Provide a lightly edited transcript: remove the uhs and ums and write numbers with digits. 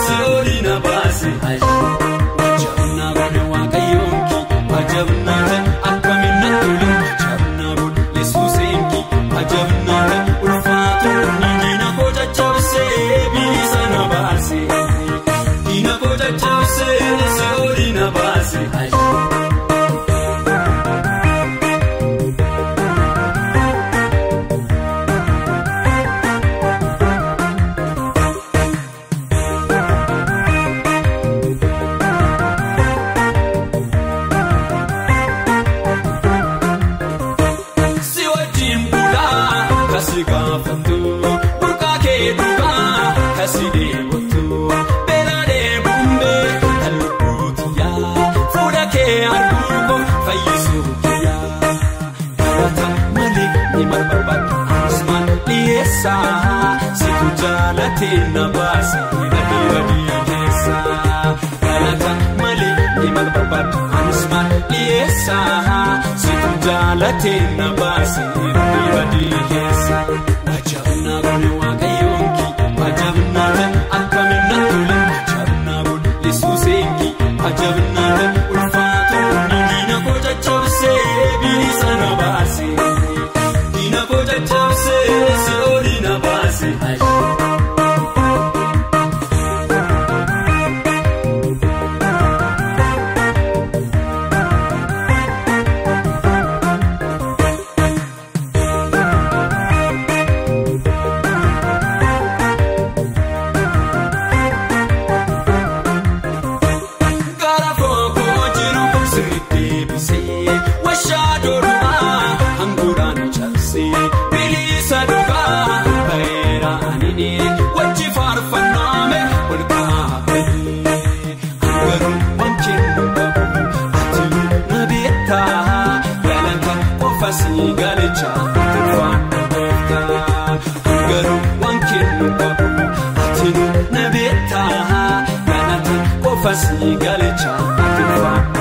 si'oolina baase. Wajjabna bane waaqayyoonki wajjabna akkamiin tolu wajjabna bul Yesuusenki wajjabna ulfaatu diina koo caccabsee bilisa na baase. Diina koo caccabsee si'oolina baase. Situ jaalate na baase badii keessa galata malee ni mal barbaadu anismaan dhiyeessa. Situ jaalate na baase badii keessa. Wajjabna bane waaqayyoonki wajjabna akkamiin tolu wajjabna bul Yesuusenki wajjabna ulfaatu diina koo caccabsee bilisa na baase. Diina koo caccabsee si'oolina baase. Gara fookoo jiru sirriitti bisee washaa doorumaa hanguraan cabsee bilisa dhugaa bareera anini wajji faarfannaame walqaabee. Angaruu wankeenu qabu ati na beektaa galata qofa si galicha tulfaadha gooftaa. Angaruu wankeenu qabu ati na beektaa galata qofa si galicha tulfaadha.